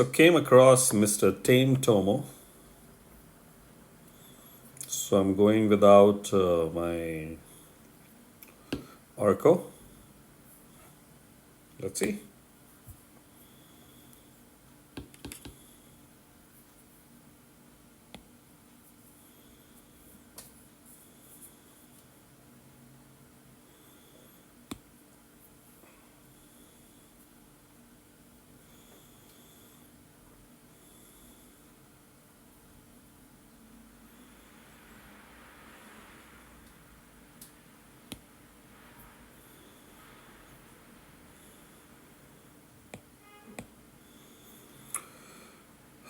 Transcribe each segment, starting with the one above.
So came across Mr. Tametomo. So I'm going without my Arco. Let's see.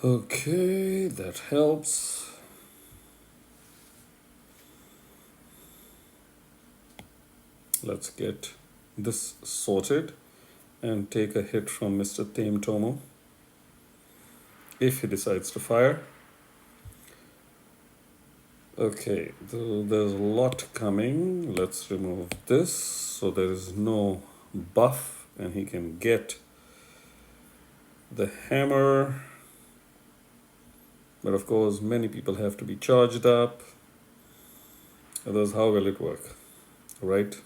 Okay, that helps. Let's get this sorted and take a hit from Mr. Tametomo if he decides to fire. Okay, there's a lot coming. Let's remove this so there is no buff and he can get the hammer. But of course, many people have to be charged up. Otherwise, how will it work? Right?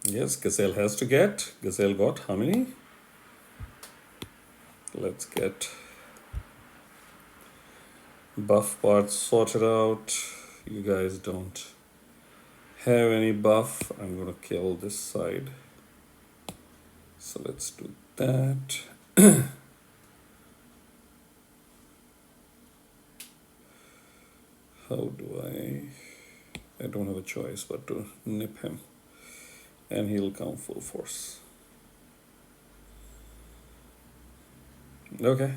Yes, Gazelle has to get. Gazelle got how many? Let's get buff parts sorted out. You guys don't have any buff. I'm gonna kill this side. So let's do that. How do I don't have a choice but to nip him. And he'll come full force. Okay.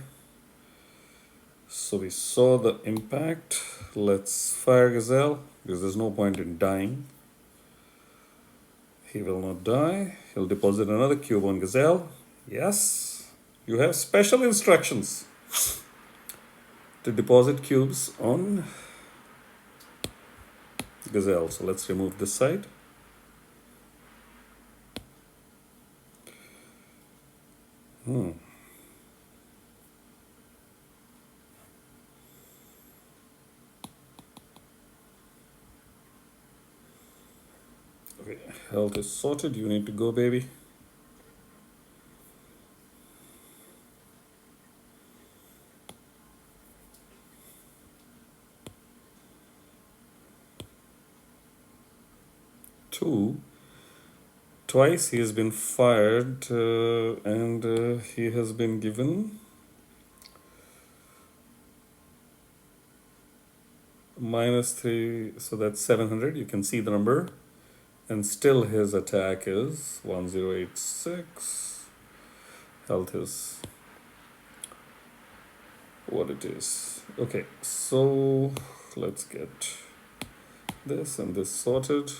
So we saw the impact. Let's fire Gazelle because there's no point in dying. He will not die. He'll deposit another cube on Gazelle. Yes. You have special instructions to deposit cubes on Gazelle. So let's remove this side. Okay, health is sorted. You need to go, baby. Twice he has been fired and he has been given -3, so that's 700. You can see the number, and still his attack is 1086. Health is what it is. Okay, so let's get this and this sorted.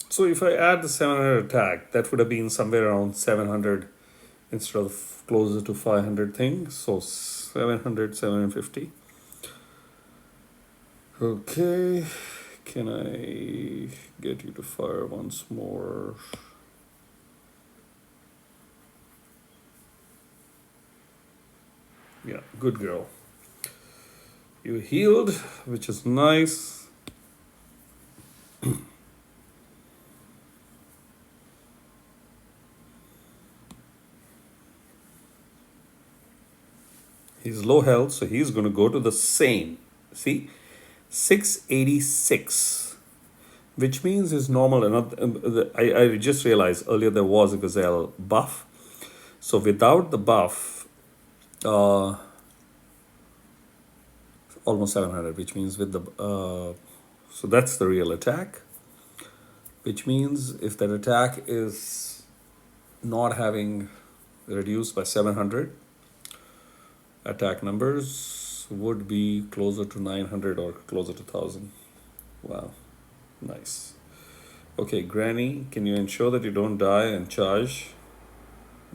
So if I add the 700 attack, that would have been somewhere around 700 instead of closer to 500 thing. So 700, 750. Okay, can I get you to fire once more? Yeah, good girl. You healed, which is nice. He's low health, so he's going to go to the same. See, 686, which means his normal. I just realized earlier there was a Gazelle buff. So without the buff, almost 700, which means with the so that's the real attack. Which means if that attack is not having reduced by 700, attack numbers would be closer to 900 or closer to 1000. Wow, nice. Okay, Granny, can you ensure that you don't die and charge?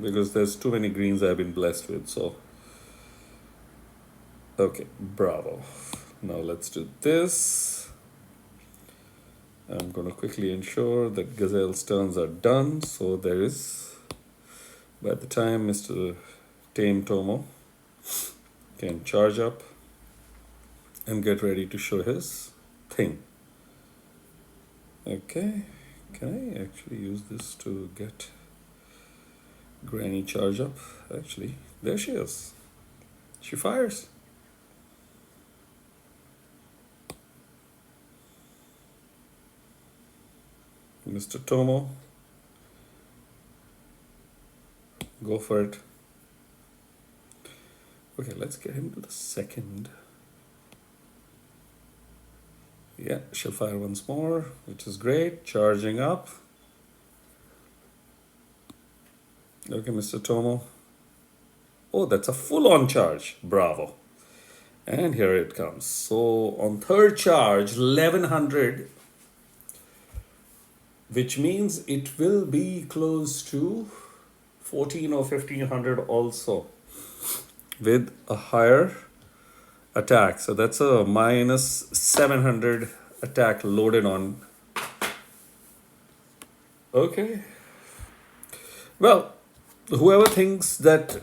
because there's too many greens I've been blessed with. So, okay, bravo. Now let's do this. I'm going to quickly ensure that Gazelle's turns are done. So there is, by the time Mr. Tametomo can charge up and get ready to show his thing. Okay, can I actually use this to get Granny charge up? Actually, there she is. She fires. Mr. Tomo, go for it. Okay, let's get him to the second. Yeah, she'll fire once more, which is great. Charging up. Okay, Mr. Tomo. Oh, that's a full-on charge. Bravo. And here it comes. So on third charge, 1100, which means it will be close to 14 or 1500 also with a higher attack. So that's a minus 700 attack loaded on. Okay. Well, whoever thinks that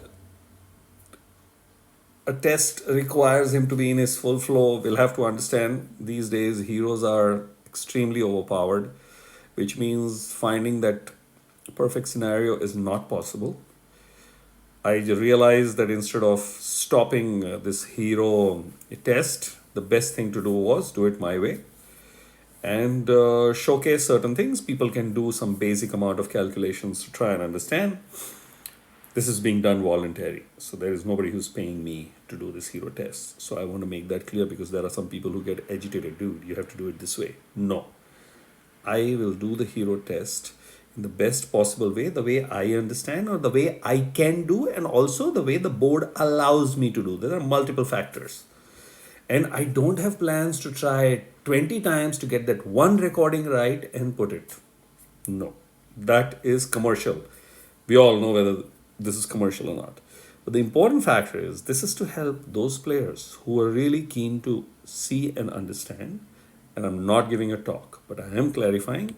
a test requires him to be in his full flow will have to understand these days heroes are extremely overpowered, which means finding that perfect scenario is not possible. I realized that instead of stopping this hero test, the best thing to do was do it my way and showcase certain things. People can do some basic amount of calculations to try and understand. This is being done voluntary, so there is nobody who's paying me to do this hero test. So I want to make that clear because there are some people who get agitated. Dude, you have to do it this way. No, I will do the hero test in the best possible way, the way I understand or the way I can do, and also the way the board allows me to do. There are multiple factors. And I don't have plans to try 20 times to get that one recording right and put it. No, that is commercial. We all know whether this is commercial or not. But the important factor is this is to help those players who are really keen to see and understand. And I'm not giving a talk, but I am clarifying.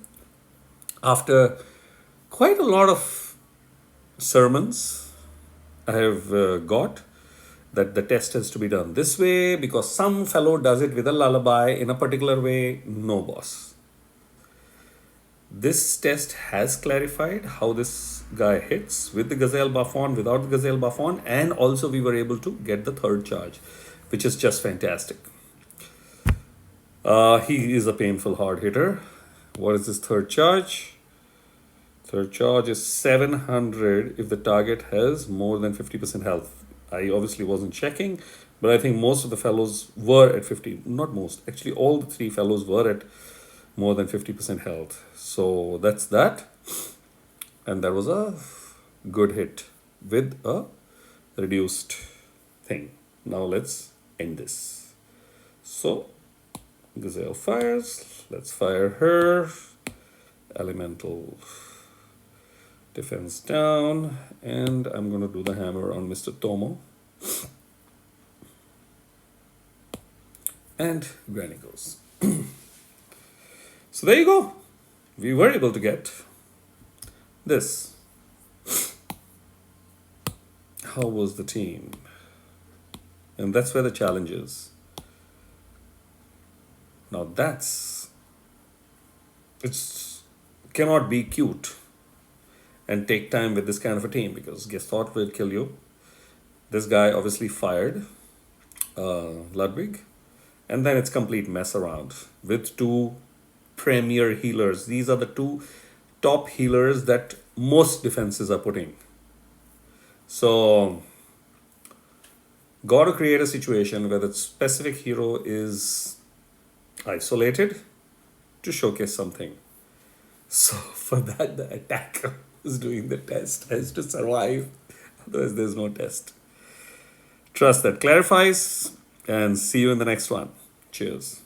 After quite a lot of sermons I have got that the test has to be done this way because some fellow does it with a lullaby in a particular way. No, boss. This test has clarified how this guy hits with the Gazelle buff on, without the Gazelle buff on, and also we were able to get the third charge, which is just fantastic. He is a painful hard hitter. What is this third charge? Third charge is 700 if the target has more than 50% health. I obviously wasn't checking, but I think most of the fellows were at 50. Not most, actually all the three fellows were at more than 50% health. So that's that. And that was a good hit with a reduced thing. Now let's end this. So Gazelle fires. Let's fire her. Elemental defense down. And I'm going to do the hammer on Mr. Tomo. And Granny goes. So there you go. We were able to get this. How was the team? And that's where the challenge is. Now it's cannot be cute and take time with this kind of a team because guess what will kill you. This guy obviously fired Ludwig, and then it's complete mess around with two premier healers. These are the two top healers that most defenses are putting. So got to create a situation where the specific hero is isolated to showcase something. So for that, the attacker who's doing the test has to survive. Otherwise, there's no test. Trust that clarifies, and see you in the next one. Cheers.